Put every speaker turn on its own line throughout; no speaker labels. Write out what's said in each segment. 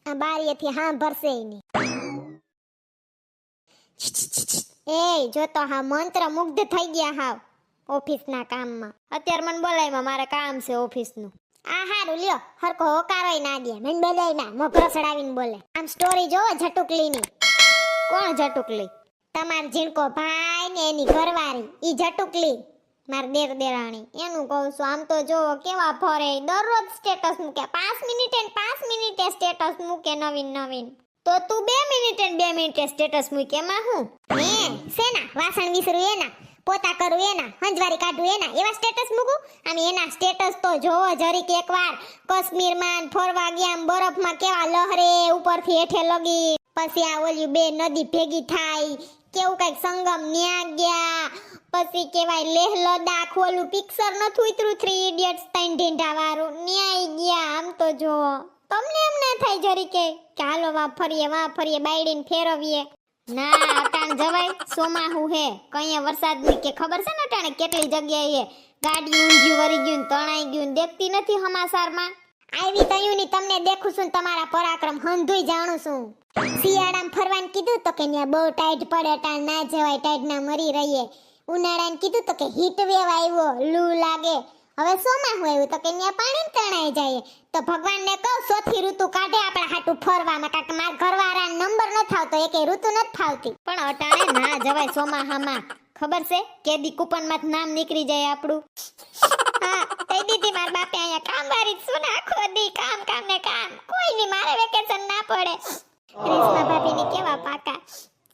આ બારીએથી હા ભરશે નહીં. એ જો તો હા મંત્ર મુગ્ધ થઈ ગયા હાવ ઓફિસના કામમાં. અત્યારે મને બોલાયમાં મારે કામ છે ઓફિસનું. આ હારું લ્યો હરકો હોકારોય ના દે. મને બોલાય ના મોઘરો ચડાવીને બોલે. આમ સ્ટોરી જોવો જટુકલીની. કોણ જટુકલી? તમાર ઝીણકો ભાઈ ને એની ઘરવાળી ઈ જટુકલી માર દેરાણી. એનું કહું છું. આમ તો જો કેવા ફરે દરરોજ સ્ટેટસ મૂકે. 5 મિનિટે ને 5 મિનિટે સ્ટેટસ મૂકે નવીન. તો તું 2 મિનિટે ને 2 મિનિટે સ્ટેટસ મૂકે એમાં હું? હે સેના વાસણ વિસરું એના, પોતા કરું એના, હંજવારી કાઢું એના, એવા સ્ટેટસ મૂકું? આમ એના સ્ટેટસ તો જોવો જરીક એકવાર. કાશ્મીરમાં ફરવા ગયા બરફમાં કેવા લહરે ઉપરથી હેઠે લગી. પછી આ ઓલી બે નદી ભેગી થાય કેવું કઈક સંગમ ન્યા ગયા. પછી કેવાય લેહ લદાખ ઓલું પિક્ચર નતું ઉતર્યું 3 ઇડિયટ્સ 3 ઢીંઢા વાળું ન્યાય ગયા. આમ તો જો તમને એમ ના થાય જરીકે કે હાલો વાં ફરીએ બાયડીને ફેરવીએ? ના અટાણ જવાય. સોમાહુ હે કઈ વરસાદની કે ખબર છે ને અટાણે કેટલી જગ્યાએ ગાડી ઊંધ્યું વરી ગયું તણાઈ ગયું દેખતી નથી સમાચારમાં? આવી તયુની તમને દેખું છું તમારા પરાક્રમ હંધુય જાણું છું. શિયાળામાં ફરવાનું કીધું તો કે ન્યા બહુ ટાઈટ પડે અટાણ ના જવાય ટાઈટ ના મરી રહીએ. ઉનાળાને કીધું તો કે હીટ વેવ આવ્યો લૂ લાગે. હવે સોમાહુ આવ્યું તો કે ન્યા પાણી તણાઈ જાય. તો ભગવાનને કહો ચોથી ઋતુ કાઢે આપણા હાટું ફરવામાં. કારણ કે મારા ઘરવાળાને નંબર ન થાવતો એકે ઋતુ ન થાવતી. પણ અટાણે ના જવાય સોમાહામાં. ખબર છે કેદી કૂપનમાં નામ નીકળી જાય આપણું. હા તઈ દીધી માર બાપે અહીંયા કામ વાળી છું ને આખો દી કામ ને કામ. કોઈ ની મારે વેકેશન ના પડે. રેશમા ભાભીની કેવા પાકા.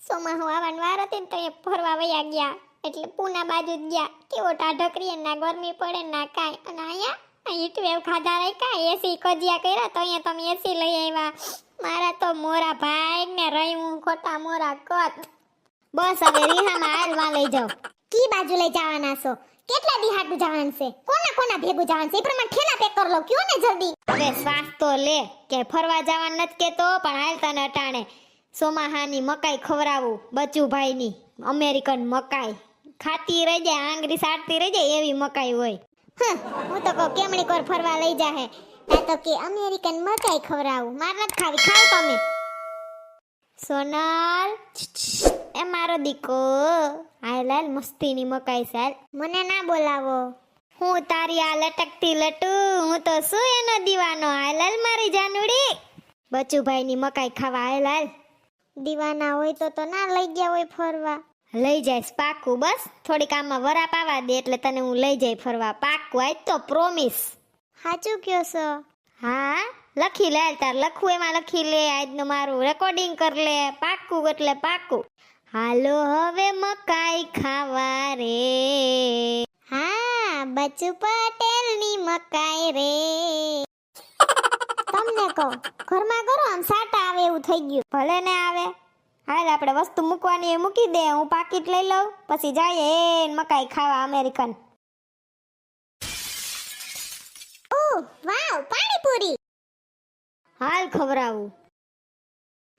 સોમાહુ આવવાનો વાર હતી ને તો એ ફરવા વયા ગયા. એટલે પૂના બાજુ જ ગયા. કેવો ટાઢકરીએ ના ગરમી પડે ના કાઈ. અને અહીંયા હીટ વેવ ખાધા રહી કાઈ એસી કજિયા કર્યા તો અહીંયા તમે એસી લઈ આવ્યા. મારા તો મોરા ભાઈ ને રહી ખોટા મોરા કત. બસ હવે રીહામાં હાલવા લઈ જાઓ. કી બાજુ લઈ જવાના છો? કેટલા દી હાટું જવાનું છે? કોના ભેગું જવાનું છે? એ પ્રમાણે ઠેલા પેક કર લો કયો ને જલ્દી. હવે શ્વાસ તો લે કે ફરવા જવાનું નથી કેતો પણ હાલતા ને અટાણે સોમાહાની મકાઈ ખવરાવું બચુભાઈની અમેરિકન મકાઈ. ખાતી રહી જાય આંગળી સાડતી રહી જાય એવી મકાઈ હોય. હું તો કહું કેમણી કોર ફરવા લઈ જાહે આ તો કે અમેરિકન મકાઈ ખવરાવું. માર નથી ખાવી ખાવ તમે. સોનલ એ મારો દીકો હાલ મસ્તીની મકાઈ સાલ. મને ના બોલાવો. હું તારી આ લટકતી લટુ હું તો શું એનો દીવાનો. હાલ મારી જાનુડી બચુભાઈની મકાઈ ખાવા હાલ. દીવાના હોય તો ના લઈ ગયા હોય ફરવા. લઈ જાય પાકું. બસ થોડીક આમાં વરા પાવા દે એટલે તને હું લઈ જાય ફરવા પાકું. આજ તો પ્રોમિસ. સાચું કયો છો? હા લખી લે તાર લખવું એમાં લખી લે. આજનું મારું રેકોર્ડિંગ કર લે. પાકું એટલે પાકું. હાલો હવે મકાઈ ખાવા રે. હા બચુ પટેલની મકાઈ રે. તમને કહો ઘરમાં કરો આમ સાટા આવે એવું થઈ ગયું. ભલે ને આવે. હાલ આપણે વસ્તુ મૂકવાની એ મૂકી દે. હું પાકીટ લઈ લઉં પછી જાય એ મકાઈ ખાવા અમેરિકન. ઓહ વાવ પાણીપુરી. હાલ ખવરાવું.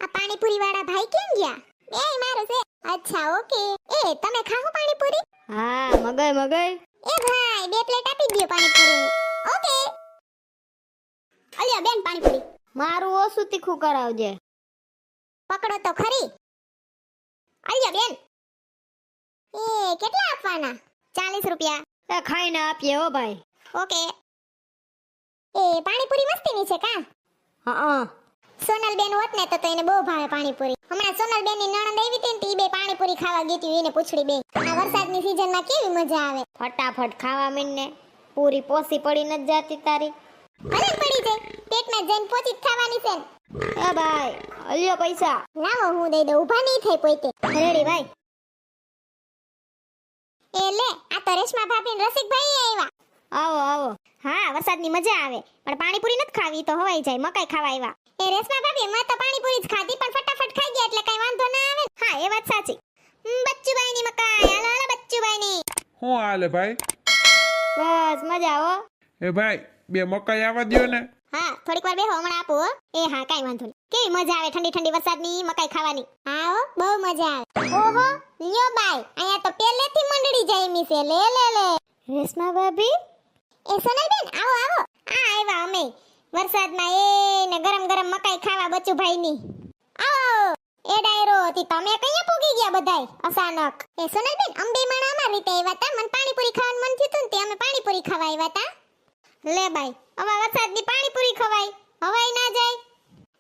આ પાણીપુરી વાળા ભાઈ કેમ ગયા? એ મારો છે. અચ્છા ઓકે. એ તમે ખાઓ પાણીપુરી? હા મગઈ. એ ભાઈ 2 પ્લેટ આપી દયો પાણીપુરી. ઓકે. અલ્યા બેન પાણીપુરી. મારું ઓછું તીખું કરાવજે. પકડો તો ખરી. અલ્યા બેન. એ કેટલા આપવાના? 40 રૂપિયા. એ ખાઈને આપીએ હો ભાઈ. ઓકે. એ પાણીપુરી મસ્તીની છે કા? હા. સોનલ બેન હોત ને તો એને બહુ ભાવે પાણીપુરી. હમણાં સોનલ બેન ની નણંદ આવી હતી ને ઈ બે પાણીપુરી ખાવા ગઈ હતી એને પૂછડી બે. આ વરસાદની સીઝનમાં કેવી મજા આવે. ફટાફટ ખાવા મીને. પૂરી પોસી પડી ન જાતી તારી. ભલે પડી જાય પેટમાં જઈને પોચી ખાવાની છે. એ ભાઈ અલ્યો પૈસા. લાવો હું દઈ દઉં. ઊભા નહીં થઈ પોઈતે. રેડી ભાઈ. એ લે આ તો રેશમા ભાભી ને રસિકભાઈ આવ્યા. આવો. હા વરસાદની મજા આવે પણ પાણીપુરી નથી ખાવી તો હવાઈ જાય. મકાઈ ખાવા આવ્યા. એ રેશમા ભાભી મેં તો પાણીપુરી જ ખાધી પણ ફટાફટ ખાઈ ગયા એટલે કઈ વાંધો ના આવે. હા એ વાત સાચી. બચ્ચુભાઈની મકાઈ. હાલો બચ્ચુભાઈની.
હું હાલે ભાઈ?
બસ મજા હો.
એ ભાઈ 2 મકાઈ આવવા દ્યો ને.
હા થોડીક વાર બેહો હમણાં આપો. એ હા કઈ વાંધો નહીં. કેવી મજા આવે ઠંડી વરસાદની મકાઈ ખાવાની. હા હો બહુ મજા આવે. ઓહો લ્યો બાઈ અહીંયા તો પહેલેથી મંડળી જાય મી છે. લે રેશમા ભાભી. એ સોનલબેન આવો. આ આવ્યા અમે. વરસાદમાં એને ગરમ ગરમ મકાઈ ખાવા બચુભાઈની. આવો એ ડાયરો હતી, તમે કયા પૂગી ગયા બધાય અચાનક? એ સોનલબેન, અંબે માણા અમાર રીતે આવ્યા તા, મને પાણીપુરી ખાવાનું મન થયું તું ને તે અમે પાણીપુરી ખાવા આવ્યા તા. લે બાઈ, હવે વરસાદની પાણીપુરી ખવાય, હવાય ના જાય.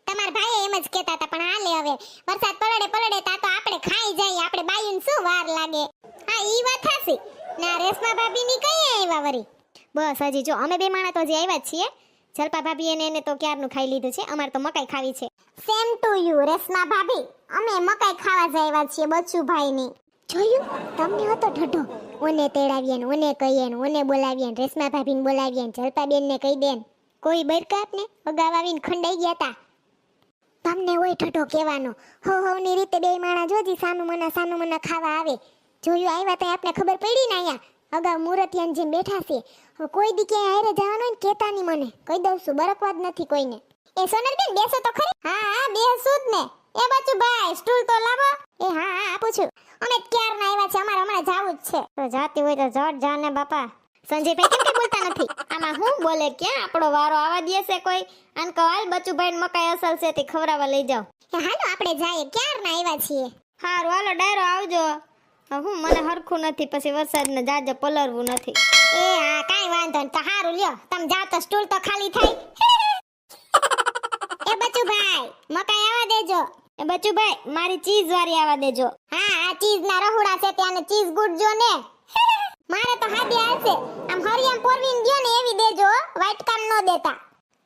તમારા ભાઈ એમ જ કહેતા હતા, પણ હાલે હવે વરસાદ પડે તા તો આપણે ખાઈ જાય, આપણે બાયુને શું વાર લાગે. હા ઈ વાત હાસી. ના રેશમા ભાભીની કઈ આવ્યા વરી? બસ હજી જો અમે બે માણા તો હજી આવ્યા જ છીએ. જલપા ભાભી એને તો ક્યારનું ખાઈ લીધું છે, અમારે તો મકાઈ ખાવી છે. સેમ ટુ યુ રેશમા ભાભી, અમે મકાઈ ખાવા જ આવ્યા છીએ બચુભાઈની. જોયું તમને હતો ઠઠો, ઓને તેડાવીએ ને ઓને કહીએ ને ઓને બોલાવીએ ને રેશમા ભાભીને બોલાવીએ ને જલપા બેનને કહી દે ને કોઈ બરકાપને અગાવ આવીને ખંડાઈ ગયા તા. તમને હોય ઠઠો કહેવાનો, હો ની રીતે બે માણા જોજી સાનું મના ખાવા આવે. જોયું આવ્યા તો આપણે ખબર પડી ને અહીંયા અગાઉ મુરતિયાન જેમ બેઠા છે. હવે કોઈ દી ક્યાંય હારે જવાનું હોય ને કહેતા નહીં, મને કહી દઉં છું, બરકવા જ નથી કોઈને. એ સોનલબેન બેસો તો ખરી. હા બેસું જ ને. એ બચુભાઈ સ્ટૂલ તો લાવો. એ હા આપું છું. અમે ક્યારના આવ્યા છે, અમારે હમણાં જાવું જ છે. તો જાતી હોય તો જટ જા ને બાપા. સંજયભાઈ કેમ કે બોલતા નથી? આમાં હું બોલે ક્યાં આપણો વારો આવા દેશે કોઈ? આન કહો હાલ બચુભાઈ મકાઈ અસલ છે તે ખવરાવા લઈ જાવ. હાલો આપણે જઈએ, ક્યારના આવ્યા છીએ. હારું હાલો ડાયરો આવજો. હું મને હરખું નથી, પછી વરસાદને જાજે પલરવું નથી. એ હા કાઈ વાંધો નહીં, તો હારું લ્યો તમે જાવ તો સ્ટૂલ તો ખાલી થાય. એ બચુભાઈ મકાઈ આવા દેજો. એ બચુભાઈ મારી ચીઝ વાળી આવા દેજો. હા આ ચીઝ ના રહોડા છે ત્યાં ચીઝ ગુડજો ને. મારે તો હાદી આવશે, આમ હરિયામ પોરવીન ગયો ને એવી દેજો, વ્હાઈટ કામ ન દેતા.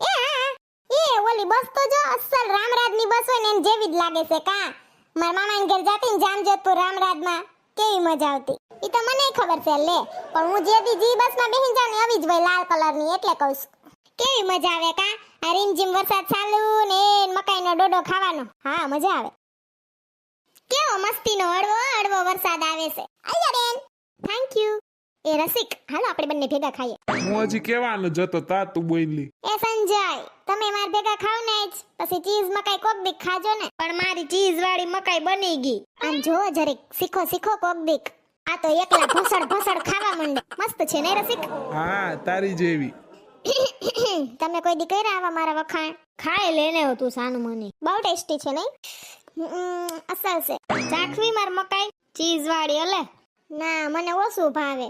એ હા એ ઓલી બસ તો જો અસલ રામરાજની બસ હોય ને એમ જેવી જ લાગે છે કા. મારા મામાને ઘર જાતી ને જામજોધપુર રામરાજમાં કેવી મજા આવતી ઈ તો મને ખબર છે લે, પણ હું જે દી જી બસમાં બેહીને જાઉં ને આવી જ હોય લાલ કલરની, એટલે કહું છું. કેવી મજા આવે કા, આ રીમઝીમ વરસાદ ચાલુ ને મકાઈનો ડોડો ખાવાનો. હા મજા આવે. કેવો મસ્તીનો હળવો વરસાદ આવે છે. આયા બેન થેન્ક યુ. એ રસિક હાલો આપણે બંને ભેગા ખાઈએ.
હું હજી કેવાનો જતો તા તું બોલી.
એ સંજય તમે માર ભેગા ખાવ ને જ, પછી ચીઝ મકાઈ કોક દીક ખાજો ને. પણ મારી ચીઝ વાળી મકાઈ બની ગઈ. આમ જો જરીક શીખો કોક દીક. આ તો એકલા ભસડ ખાવા માંડે. મસ્ત છે ને રસિક?
હા તારી જેવી.
તમે કોઈ દી કર્યા આવા મારા વખાણ? ખાઈ લેને તું સાનું મને, બહુ ટેસ્ટી છે નહીં? અસલ છે. ચાખવી માર મકાઈ ચીઝ વાળી અલે. ના મને ઓછું ભાવે,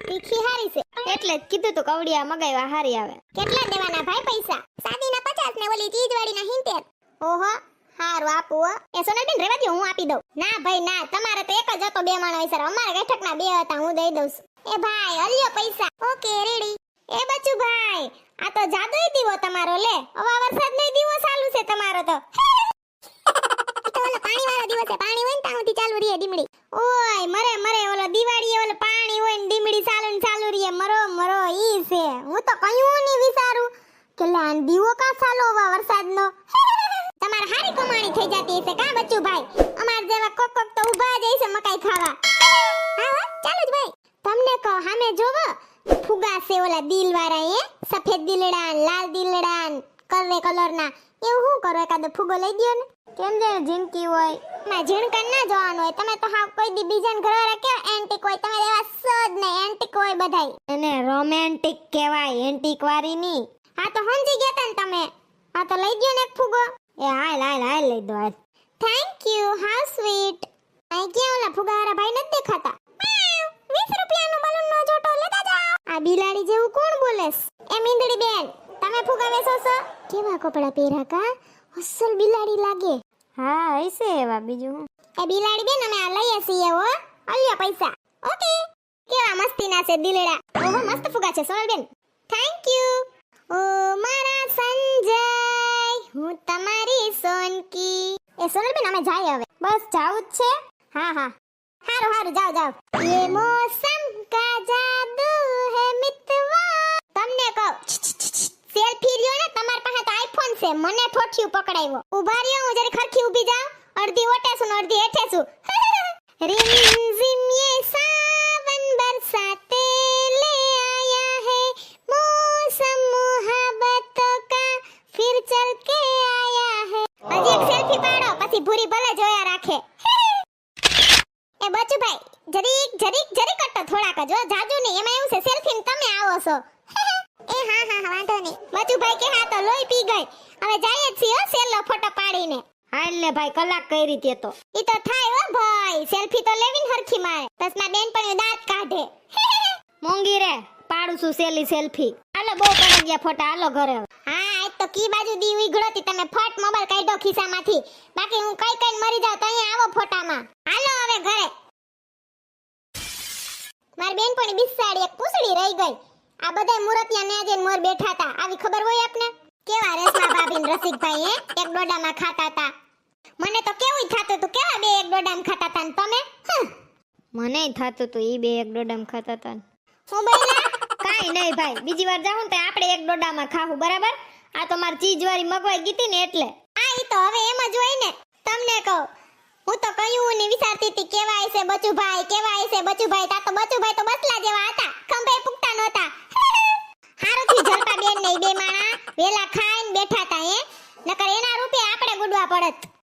તીખી હારી છે એટલે જ કીધું તું કવડિયા મગાવ્યા હારી આવે. કેટલા દેવાના ભાઈ પૈસા? સાદીના 50 ને ઓલી ચીઝ વાળીના 70. ઓહો હારું આપું હો. એ સોનલબેન રેવા દો હું આપી દઉં. ના ભાઈ ના, તમારે તો એક જ હતો બે માણસ વિચાર, અમારે ગઠકના બે હતા, હું દઈ દઉં છું. એ ભાઈ અલ્યો પૈસા. Okay ready. એ બચુભાઈ આ તો જાદુઈ દીવો તમારો લે, હવા વરસાદનો દીવો ચાલુ છે તમારો તો. તો ઓલો પાણી વાળો દીવો છે, પાણી હોય ને ત્યાં સુધી ચાલુ રહે ડીમડી. ઓય મરે ઓલો દિવાળી ઓલો પાણી હોય ને ડીમડી ચાલુ રહે, મરો ઈ છે. હું તો કયું નહીં વિચારું કે લા દીવો કા ચાલો હવા વરસાદનો. તમારે હારી કમાણી થઈ જતી હશે કા બચુભાઈ? અમાર જેવા કોક તો ઊભા જ છે મકાઈ ખાવા. હા ચાલો જ ભાઈ. તમને કહો સામે જોવો ફુગા છે ઓલા દિલ વાળા, એ સફેદ દિલડા લાલ દિલડા કરવે કલરના. એવું શું કરો, એકાદો ફુગો લઈ દ્યો ને. કેમ જે જિંદગી હોય માં ઝીણકન ના જોવાનું હોય. તમે તો હાવ કોઈ દી બીજાને ઘરવાળા કેવા એન્ટિક હોય, તમે એવા સદ ને એન્ટિક હોય બધાય. એને રોમેન્ટિક કહેવાય, એન્ટિક વાળી ની. હા તો સમજી ગયા તા ને તમે. હા તો લઈ દ્યો ને એક ફુગો. એ હાલ લઈ દો હાલ. Thank you, how sweet. આ ક્યાં ઓલા ફુગાવાળા ભાઈ નથી દેખાતા? 20 રૂપિયાનો બલૂનનો જોટો લેતા જાઓ. આ બિલાડી જેવું કોણ બોલેસ? એ મીંદડી બેન તમે ફુગા વેચો છો? કેવા કપડા પહેર્યા કા, અસલ બિલાડી લાગે. હા હશે એવા, બીજું હું. એ બિલાડી બેન અમે આ લઈએ છીએ હો, અલ્યો પૈસા. ઓકે. કેવા મસ્તીના છે દિલડા. ઓહો મસ્ત ફુગા છે સોનલ બેન. Thank you. ઓ મારા સંજય હું તમારી સોનકી. એ સોનલ બેન અમે જાય હવે. બસ જાવું જ છે? હા હારું જાઓ. ये मौसम का जादू है मितवा. તમને કહું સેલ્ફી લ્યો ને, તમાર પાસે તો આઈફોન છે, મને ઠોઠિયું પકડાવ્યો. ઊભા રહ્યો હું જરી ખરખી ઊભી જાઉં, અડધી ઓટે છું ને અડધી હેઠે છું. रिमझिम ये सावन बरसाते ले आया है, मौसम मोहब्बत का फिर चल के आया है. હજી એક સેલ્ફી પાડો પછી ભૂરી ભલે જોયા રાખે. એ બચુભાઈ જરીક કટો થોડાક જ, જાજુ નહીં. એમાં એવું છે સેલ્ફી ને તમે આવો છો. એ હા વાંધો નહીં. પી ગઈ. હવે જાય જ છીએ હો સેલનો ફોટો પાડીને. હાલ ને ભાઈ કલાક કરી તે તો. ઈ તો થાય હો ભાઈ, સેલ્ફી તો લેવી ને હરખી મારે. બસમાં બેનપણીઓ દાંત કાઢે. મોંઘી રે, પાડું છું સેલ્ફી. હાલો બહુ પડી ગયા ફોટા, હાલો ઘરે. હા આજ તો કી બાજુ દી ઉઈઘડોતી તમે ફટ મોબાઈલ કાઢ્યો ખિસ્સામાંથી. બાકી હું કઈ કઈ મરી જાવ તો અહીંયા આવો ફોટામાં. હાલો હવે ઘરે. મારી બેનપણી બિસાડી એક પૂછડી રહી ગઈ. આ બધાય મુરતિયા ને જઈને મોર બેઠા હતા. આવી ખબર હોય આપને? કેવા રેશમા ભાભી ને રસિકભાઈ એક ડોડામાં ખાતા હતા. મને તો કેવું થાતું તું, કેવા બે એક ડોડામાં ખાતા હતા ને તમે? મને થાતું તું ઈ બે એક ડોડામાં ખાતા હતા. હું બોલ્યા? કાઈ નહીં ભાઈ, બીજી વાર જાવું ને તો આપણે એક ડોડામાં ખાવું, બરાબર? આ તો મારી ચીજ વાળી મગવાઈ ગીતી ને એટલે. આ ઈ તો હવે એમ જ હોય ને. તમને કહું, હું તો કયું ને વિચારતી હતી કેવા હશે બચુભાઈ, કેવા હશે બચુભાઈ. તા તો બચુભાઈ તો બસલા જેવા હતા, ખંભે પુકતા નહોતા. હારું થી જલપા બેન ને ઈ બે માણા વેલા ખાઈને બેઠા હતા. નકર એના રૂપે આપણે ગુડવા પડત.